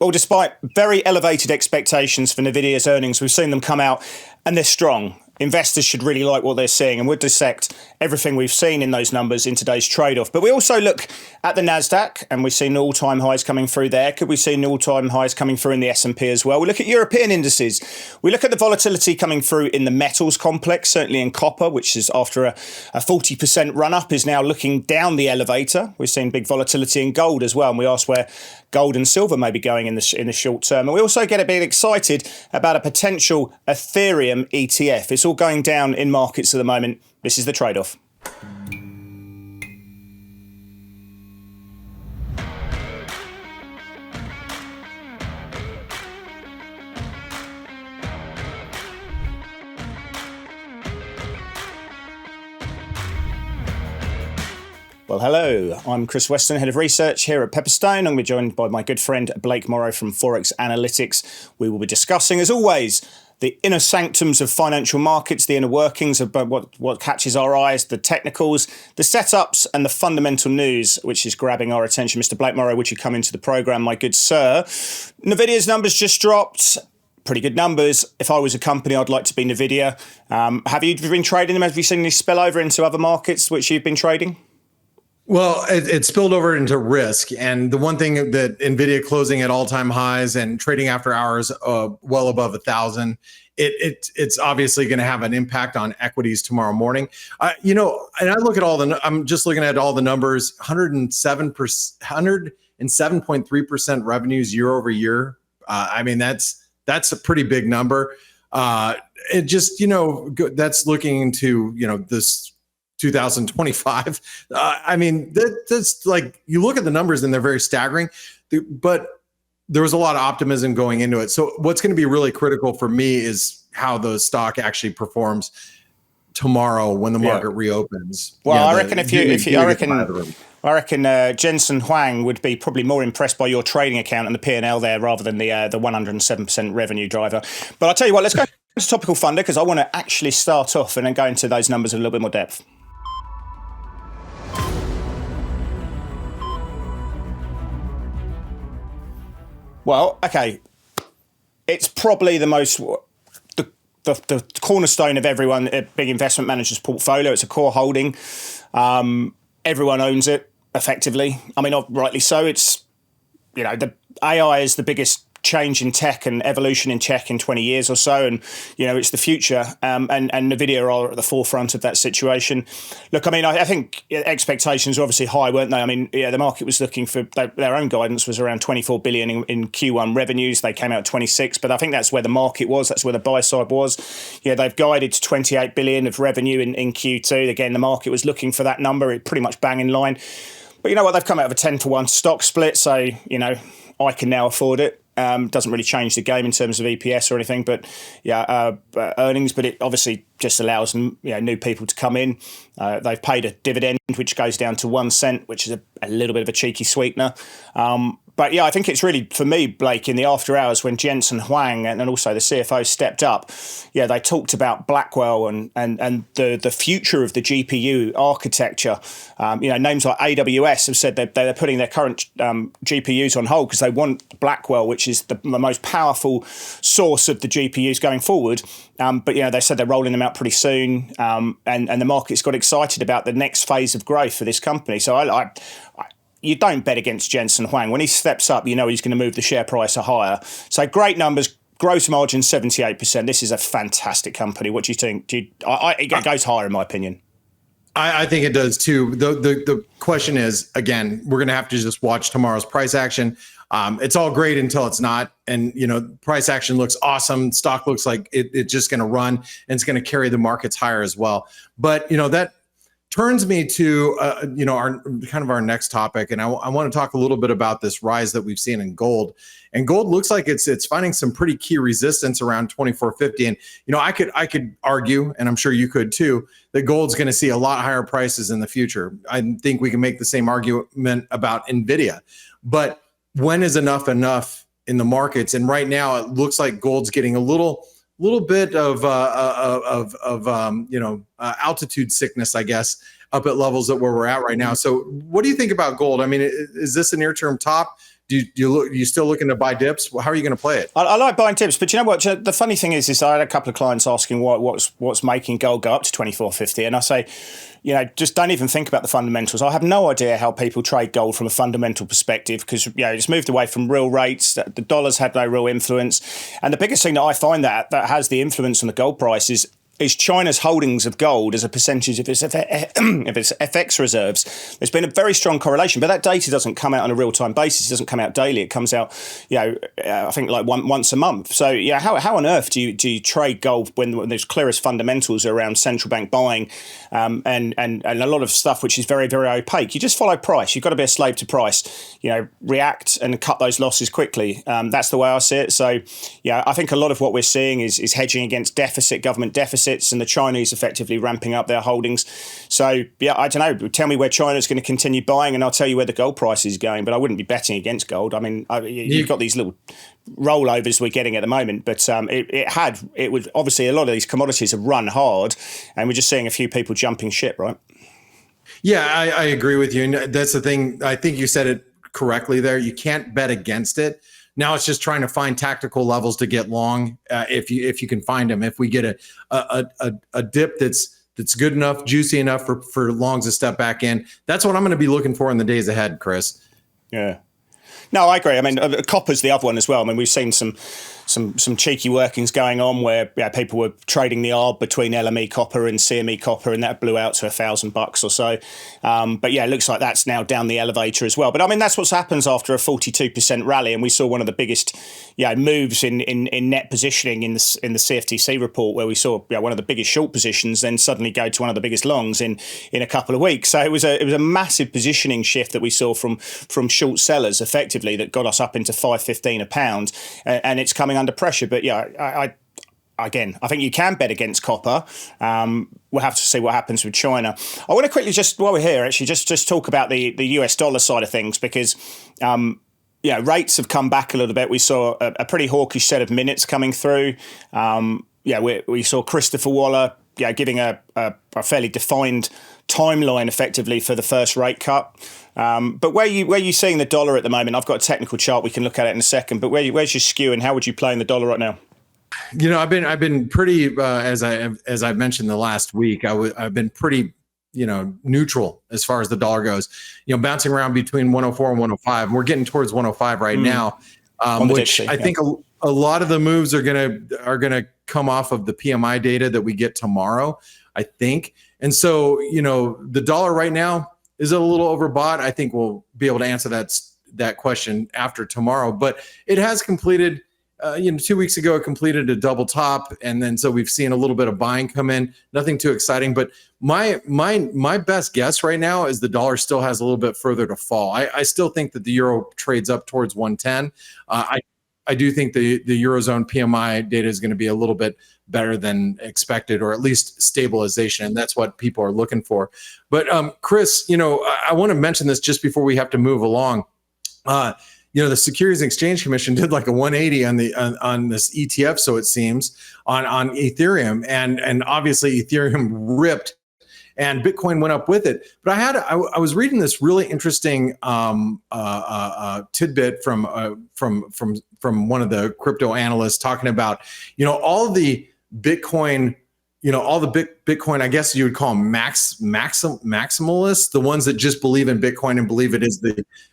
Well, despite very elevated expectations for NVIDIA's earnings, we've seen them come out and they're strong. Investors should really like what they're seeing, and we'll dissect everything we've seen in those numbers in today's trade-off. But we also look at the NASDAQ, and we've seen all-time highs coming through there. Could we see all-time highs coming through in the S&P as well? We look at European indices. We look at the volatility coming through in the metals complex, certainly in copper, which is after a 40% run-up is now looking down the elevator. We've seen big volatility in gold as well, and we ask where gold and silver may be going in the short term. And we also get a bit excited about a potential Ethereum ETF. It's all going down in markets at the moment. This is the trade-off. Well, hello, I'm Chris Weston, Head of Research here at Pepperstone. I'm going to be joined by my good friend Blake Morrow from Forex Analytics. We will be discussing, as always, the inner sanctums of financial markets, the inner workings of what catches our eyes, the technicals, the setups and the fundamental news, which is grabbing our attention. Mr. Blake Morrow, would you come into the programme, my good sir? NVIDIA's numbers just dropped. Pretty good numbers. If I was a company, I'd like to be NVIDIA. Have you been trading them? Have you seen any spill over into other markets which you've been trading? Well, it spilled over into risk. And the one thing that NVIDIA closing at all-time highs and trading after hours well above 1,000, it's obviously going to have an impact on equities tomorrow morning. And I look at I'm just looking at all the numbers, 107.3% revenues year over year. I mean, that's a pretty big number. It just, that's looking into, this 2025. I mean, that's like, you look at the numbers and they're very staggering, but there was a lot of optimism going into it. So what's going to be really critical for me is how the stock actually performs tomorrow when the market reopens. Well, I reckon I reckon Jensen Huang would be probably more impressed by your trading account and the P&L there rather than the 107% revenue driver. But I'll tell you what, let's go to Topical Thunder because I want to actually start off and then go into those numbers in a little bit more depth. Well, okay, it's probably the most the cornerstone of everyone, a big investment manager's portfolio. It's a core holding. Everyone owns it effectively. I mean, rightly so. It's, the AI is the biggest change in tech and evolution in tech in 20 years or so. And, it's the future. And NVIDIA are at the forefront of that situation. Look, I mean, I think expectations were obviously high, weren't they? I mean, the market was looking for their own guidance was around 24 billion in Q1 revenues. They came out 26, but I think that's where the market was. That's where the buy side was. They've guided to 28 billion of revenue in Q2. Again, the market was looking for that number. It pretty much bang in line. But you know what? They've come out of a 10-for-1 stock split. So, I can now afford it. Doesn't really change the game in terms of EPS or anything, but earnings. But it obviously just allows new people to come in. They've paid a dividend which goes down to 1 cent, which is a little bit of a cheeky sweetener. But I think it's really, for me, Blake, in the after hours when Jensen Huang and also the CFO stepped up, they talked about Blackwell and the future of the GPU architecture. Names like AWS have said that they're putting their current GPUs on hold because they want Blackwell, which is the most powerful source of the GPUs going forward. But they said they're rolling them out pretty soon, and the market's got excited about the next phase of growth for this company. So you don't bet against Jensen Huang. When he steps up, he's going to move the share price higher. So great numbers, gross margin 78%. This is a fantastic company. What do you think? It goes higher in my opinion. I think it does too. The question is, again, we're going to have to just watch tomorrow's price action. It's all great until it's not. And, price action looks awesome. Stock looks like it's just going to run and it's going to carry the markets higher as well. But, that turns me to, our next topic. And I want to talk a little bit about this rise that we've seen in gold. And gold looks like it's finding some pretty key resistance around 2450. And, I could argue, and I'm sure you could too, that gold's going to see a lot higher prices in the future. I think we can make the same argument about NVIDIA. But when is enough in the markets? And right now it looks like gold's getting a little bit of altitude sickness, I guess, up at levels that where we're at right now. So what do you think about gold? I mean, is this a near-term top? you still looking to buy dips? How are you going to play it? I like buying dips, but you know what? The funny thing is I had a couple of clients asking what's making gold go up to 24.50, and I say, just don't even think about the fundamentals. I have no idea how people trade gold from a fundamental perspective because it's moved away from real rates. The dollar's had no real influence, and the biggest thing that I find that has the influence on the gold price is China's holdings of gold as a percentage of its FX reserves. There's been a very strong correlation, but that data doesn't come out on a real-time basis. It doesn't come out daily. It comes out, I think like once a month. So, how on earth do you trade gold when there's clearest fundamentals around central bank buying and a lot of stuff which is very, very opaque? You just follow price. You've got to be a slave to price. React and cut those losses quickly. That's the way I see it. So, I think a lot of what we're seeing is hedging against government deficits, and the Chinese effectively ramping up their holdings. So, I don't know. Tell me where China's going to continue buying, and I'll tell you where the gold price is going. But I wouldn't be betting against gold. I mean, you've got these little rollovers we're getting at the moment, but it was obviously a lot of these commodities have run hard, and we're just seeing a few people jumping ship, right? Yeah, I agree with you. And that's the thing. I think you said it correctly there. You can't bet against it. Now it's just trying to find tactical levels to get long if you can find them. If we get a dip that's good enough, juicy enough for longs to step back in, that's what I'm going to be looking for in the days ahead, Chris. Yeah. No, I agree. I mean, copper's the other one as well. I mean, we've seen some cheeky workings going on where people were trading the arb between LME copper and CME copper, and that blew out to $1,000 or so. But it looks like that's now down the elevator as well. But I mean, that's what happens after a 42% rally, and we saw one of the biggest moves in net positioning in the CFTC report, where we saw one of the biggest short positions then suddenly go to one of the biggest longs in a couple of weeks. So it was a massive positioning shift that we saw from short sellers effectively that got us up into $5.15 a pound, and it's coming under pressure. But I think you can bet against copper. We'll have to see what happens with China. I want to quickly, just while we're here, actually just talk about the US dollar side of things, because rates have come back a little bit. We saw a pretty hawkish set of minutes coming through. We saw Christopher Waller giving a fairly defined timeline effectively for the first rate cut. But where you seeing the dollar at the moment? I've got a technical chart. We can look at it in a second. But where's your skew, and how would you play in the dollar right now? I've been pretty as I've mentioned the last week. I've been pretty neutral as far as the dollar goes. Bouncing around between 104 and 105. And we're getting towards 105 right now, which I think a lot of the moves are gonna come off of the PMI data that we get tomorrow, I think. And so the dollar right now is a little overbought. I think we'll be able to answer that question after tomorrow. But it has completed. 2 weeks ago, it completed a double top, and then so we've seen a little bit of buying come in. Nothing too exciting, but my best guess right now is the dollar still has a little bit further to fall. I still think that the euro trades up towards 110. I do think the Eurozone PMI data is going to be a little bit better than expected, or at least stabilization, and that's what people are looking for. But Chris, I want to mention this just before we have to move along. The Securities and Exchange Commission did like a 180 on this ETF, so it seems, on Ethereum, and obviously Ethereum ripped, and Bitcoin went up with it. But I was reading this really interesting tidbit from one of the crypto analysts talking about all of the Bitcoin. Bitcoin, I guess you would call them maximalists, the ones that just believe in Bitcoin and believe it is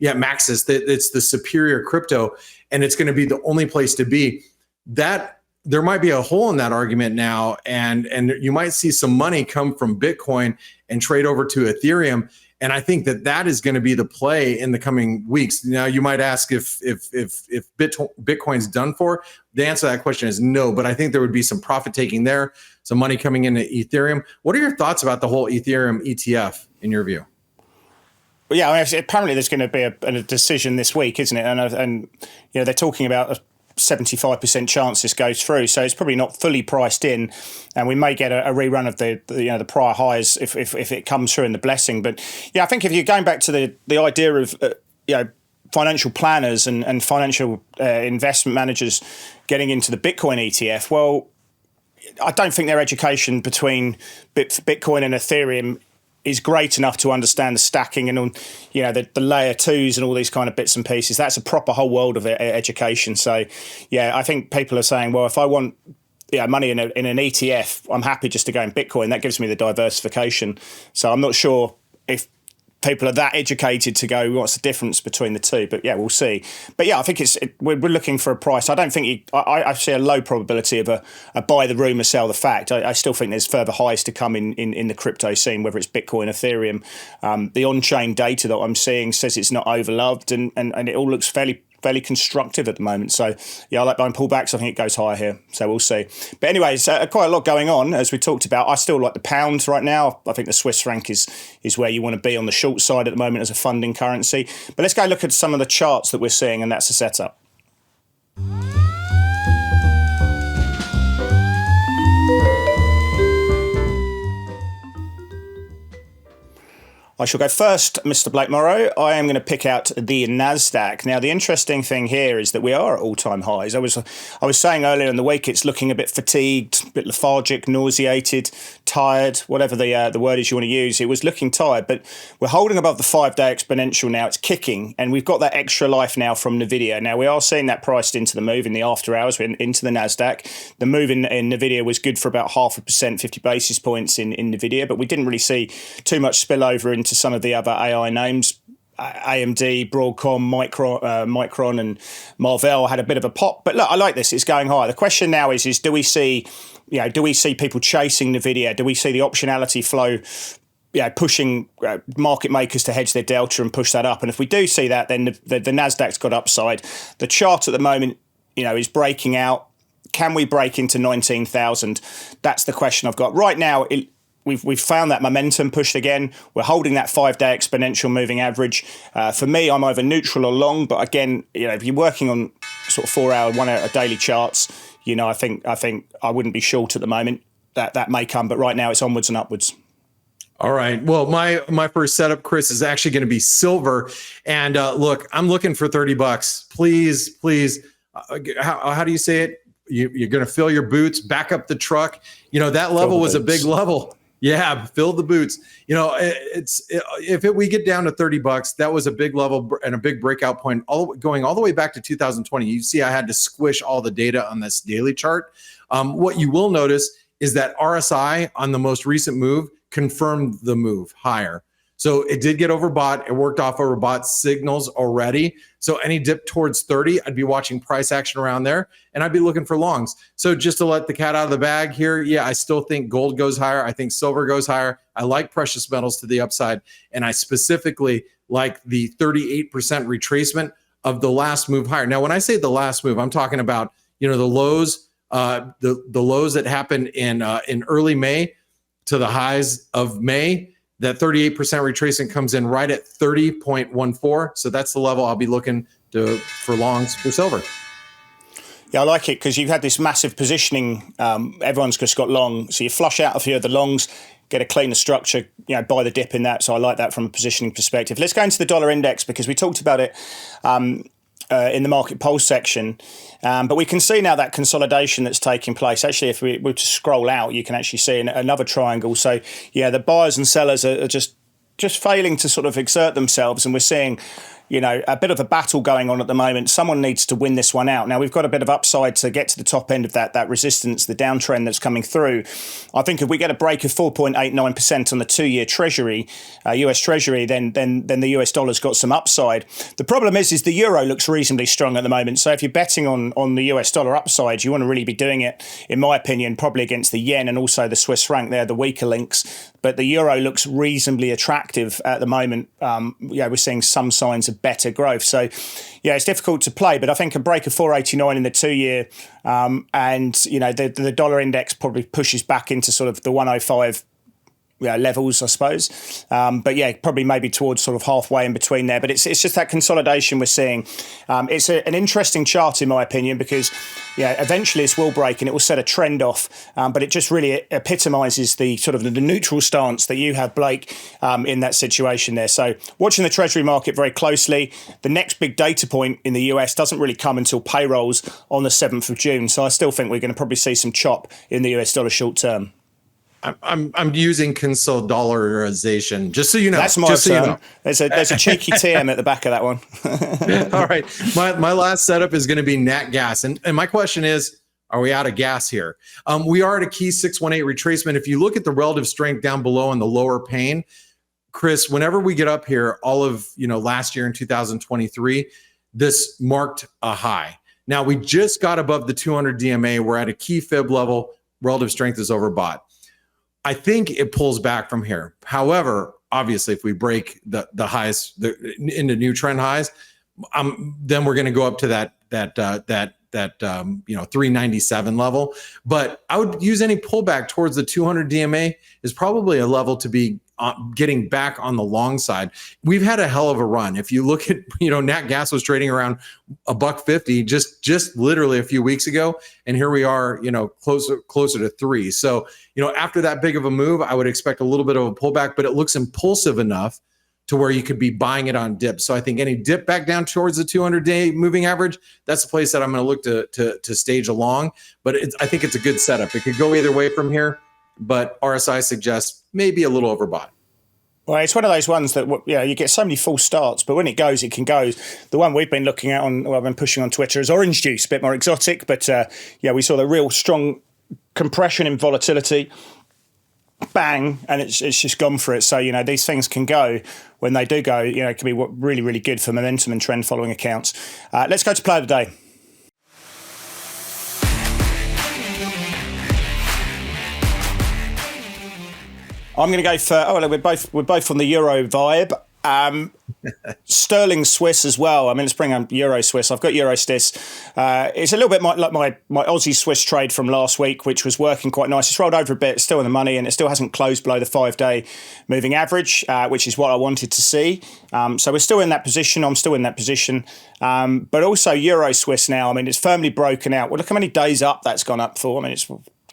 maxis, that it's the superior crypto and it's going to be the only place to be. That there might be a hole in that argument now, and you might see some money come from Bitcoin and trade over to Ethereum. And I think that is going to be the play in the coming weeks. Now, you might ask if Bitcoin's done for. The answer to that question is no, but I think there would be some profit taking there, some money coming into Ethereum. What are your thoughts about the whole Ethereum ETF in your view? Well, apparently there's going to be a decision this week, isn't it? And they're talking about a 75% chance this goes through, so it's probably not fully priced in, and we may get a rerun of the prior highs if it comes through in the blessing. But I think if you're going back to the idea of financial planners and financial investment managers getting into the Bitcoin ETF, well, I don't think their education between Bitcoin and Ethereum is great enough to understand the stacking and on, the layer twos and all these kind of bits and pieces. That's a proper whole world of education. So, yeah, I think people are saying, well, if I want money in an ETF, I'm happy just to go in Bitcoin. That gives me the diversification. So I'm not sure if people are that educated to go, what's the difference between the two? But yeah, we'll see. But yeah, I think we're looking for a price. I don't think I see a low probability of a buy the rumor, sell the fact. I still think there's further highs to come in the crypto scene, whether it's Bitcoin, Ethereum. The on-chain data that I'm seeing says it's not overloved, and it all looks fairly constructive at the moment. So yeah, I like buying pullbacks. I think it goes higher here. So we'll see. But anyways, quite a lot going on as we talked about. I still like the pound right now. I think the Swiss franc is where you want to be on the short side at the moment as a funding currency. But let's go look at some of the charts that we're seeing, and that's the setup. I shall go first, Mr. Blake Morrow. I am going to pick out the NASDAQ. Now, the interesting thing here is that we are at all-time highs. I was saying earlier in the week it's looking a bit fatigued, a bit lethargic, nauseated, tired, whatever the word is you want to use. It was looking tired, but we're holding above the 5-day exponential now. It's kicking, and we've got that extra life now from NVIDIA. Now, we are seeing that priced into the move in the after hours, into the NASDAQ. The move in NVIDIA was good for about 0.5%, 50 basis points in NVIDIA, but we didn't really see too much spillover into some of the other AI names. AMD, Broadcom, Micron and Marvell had a bit of a pop. But look, I like this. It's going higher. The question now is do we see people chasing NVIDIA? Do we see the optionality flow, pushing market makers to hedge their delta and push that up? And if we do see that, then the NASDAQ's got upside. The chart at the moment, is breaking out. Can we break into 19,000? That's the question I've got. Right now, We've found that momentum pushed again. We're holding that 5-day exponential moving average. For me, I'm either neutral or long. But again, if you're working on sort of 4-hour, 1-hour daily charts, I think I wouldn't be short at the moment. That may come, but right now it's onwards and upwards. All right. Well, my first setup, Chris, is actually going to be silver. And look, I'm looking for $30. Please. How do you say it? You're going to fill your boots, back up the truck. That level was a big level. Yeah, fill the boots. If we get down to $30, that was a big level and a big breakout point, going all the way back to 2020. You see, I had to squish all the data on this daily chart. What you will notice is that RSI on the most recent move confirmed the move higher. So it did get overbought. It worked off overbought signals already. So any dip towards 30, I'd be watching price action around there, and I'd be looking for longs. So just to let the cat out of the bag here, yeah, I still think gold goes higher. I think silver goes higher. I like precious metals to the upside, and I specifically like the 38% retracement of the last move higher. Now, when I say the last move, I'm talking about the lows, the lows that happened in early May to the highs of May. That 38% retracement comes in right at 30.14. So that's the level I'll be looking for longs for silver. Yeah, I like it because you've had this massive positioning. Everyone's just got long. So you flush out a few of the longs, get a cleaner structure, buy the dip in that. So I like that from a positioning perspective. Let's go into the dollar index because we talked about it in the market pulse section. But we can see now that consolidation that's taking place. Actually, if we were to scroll out, you can actually see another triangle. So, yeah, the buyers and sellers are just failing to sort of exert themselves. And we're seeing, a bit of a battle going on at the moment. Someone needs to win this one out. Now, we've got a bit of upside to get to the top end of that resistance, the downtrend that's coming through. I think if we get a break of 4.89% on the 2-year Treasury, US Treasury, then the US dollar's got some upside. The problem is the euro looks reasonably strong at the moment. So if you're betting on the US dollar upside, you want to really be doing it, in my opinion, probably against the yen and also the Swiss franc. They're the weaker links. But the euro looks reasonably attractive at the moment. We're seeing some signs of better growth. So, yeah, it's difficult to play. But I think a break of 4.89 in the 2-year and, the dollar index probably pushes back into sort of the 105 levels, I suppose. But yeah, probably maybe towards sort of halfway in between there. But it's just that consolidation we're seeing. It's an interesting chart, in my opinion, because eventually this will break and it will set a trend off. But it just really epitomizes the sort of the neutral stance that you have, Blake, in that situation there. So watching the Treasury market very closely. The next big data point in the US doesn't really come until payrolls on the 7th of June. So I still think we're going to probably see some chop in the US dollar short term. I'm using consolidarization, just so you know. That's my just turn. So you know. There's a cheeky TM at the back of that one. All right. My last setup is going to be nat gas. And my question is, are we out of gas here? We are at a key 618 retracement. If you look at the relative strength down below in the lower pane, Chris, whenever we get up here, all of last year in 2023, this marked a high. Now we just got above the 200 DMA. We're at a key fib level. Relative strength is overbought. I think it pulls back from here. However, obviously, if we break the highs into new trend highs, then we're going to go up to that 397 level. But I would use any pullback towards the 200 DMA is probably a level to be getting back on the long side. We've had a hell of a run. If you look at, nat gas was trading around $1.50 just literally a few weeks ago, and here we are, closer to $3. So, after that big of a move, I would expect a little bit of a pullback, but it looks impulsive enough to where you could be buying it on dip. So I think any dip back down towards the 200-day moving average, that's the place that I'm going to look to stage along. But I think it's a good setup. It could go either way from here, but RSI suggests maybe a little overbought. Well, it's one of those ones that you get so many false starts, but when it goes, it can go. The one we've been looking at I've been pushing on Twitter is orange juice, a bit more exotic, but we saw the real strong compression in volatility. Bang, and it's just gone for it. So these things can go. When they do go, it can be really, really good for momentum and trend following accounts. Let's go to play of the day. I'm going to go for. We're both on the Euro vibe. Sterling Swiss as well. Let's bring on Euro Swiss. I've got Euro Swiss. It's a little bit like my Aussie Swiss trade from last week, which was working quite nice. It's rolled over a bit, it's still in the money, and it still hasn't closed below the 5-day moving average, which is what I wanted to see. So we're still in that position. I'm still in that position. But also Euro Swiss now, it's firmly broken out. Well, look how many days up that's gone up for. It's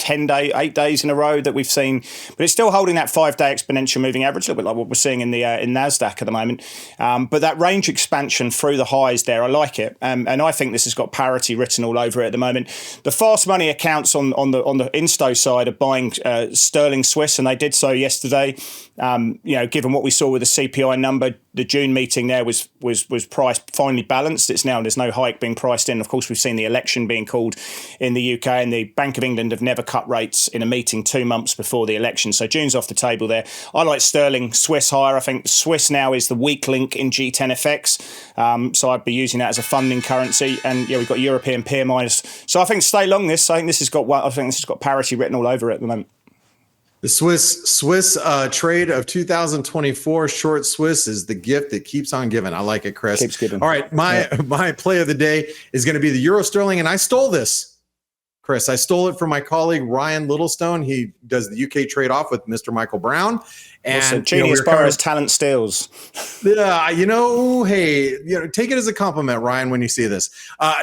8 days in a row that we've seen, but it's still holding that 5-day exponential moving average, a little bit like what we're seeing in the in NASDAQ at the moment. But that range expansion through the highs there, I like it, and I think this has got parity written all over it at the moment. The fast money accounts on the Insto side are buying sterling Swiss, and they did so yesterday. Given what we saw with the CPI number, the June meeting there was priced finely balanced. There's no hike being priced in. Of course, we've seen the election being called in the UK, and the Bank of England have never cut rates in a meeting 2 months before the election. So June's off the table there. I like sterling Swiss higher. I think Swiss now is the weak link in G10FX. So I'd be using that as a funding currency. And we've got European PMIs. So I think stay long this. I think this has got parity written all over it at the moment. The Swiss trade of 2024, short Swiss, is the gift that keeps on giving. I like it, Chris. Keeps giving. All right, my play of the day is going to be the Euro Sterling, and I stole this, Chris. I stole it from my colleague Ryan Littlestone. He does the UK trade off with Mr. Michael Brown. And genius borrows, talent steals. Yeah, hey, take it as a compliment, Ryan, when you see this.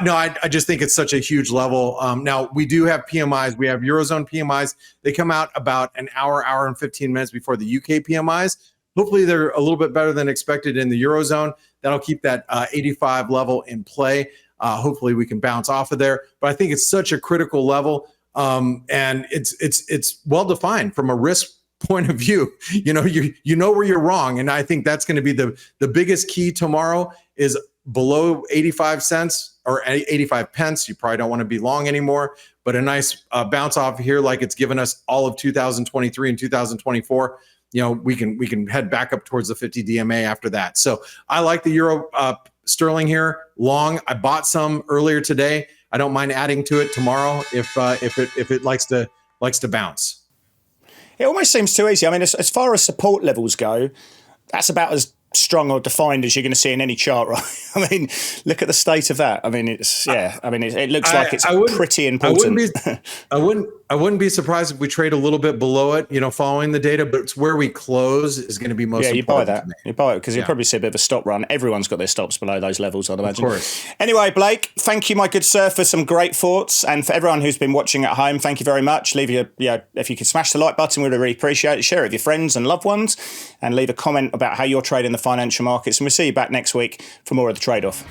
No, I just think it's such a huge level. Now, we do have PMIs. We have Eurozone PMIs. They come out about an hour and 15 minutes before the UK PMIs. Hopefully, they're a little bit better than expected in the Eurozone. That'll keep that 85 level in play. Hopefully, we can bounce off of there. But I think it's such a critical level, and it's well defined from a risk point of view. You know where you're wrong, and I think that's going to be the biggest key tomorrow is below 85 cents or 85 pence. You probably don't want to be long anymore, but a nice bounce off here like it's given us all of 2023 and 2024. We can head back up towards the 50 DMA after that. So I like the Euro Sterling here long. I bought some earlier today. I don't mind adding to it tomorrow if it likes to bounce. It almost seems too easy. As far as support levels go, that's about as strong or defined as you're going to see in any chart, right? Look at the state of that. It looks like it's pretty important. I wouldn't be surprised if we trade a little bit below it, following the data, but it's where we close is going to be most important. Yeah, you buy it because you'll probably see a bit of a stop run. Everyone's got their stops below those levels, I'd imagine. Of course. Anyway, Blake, thank you, my good sir, for some great thoughts. And for everyone who's been watching at home, thank you very much. If you could smash the like button, we'd really appreciate it. Share it with your friends and loved ones and leave a comment about how you're trading the financial markets. And we'll see you back next week for more of the trade-off.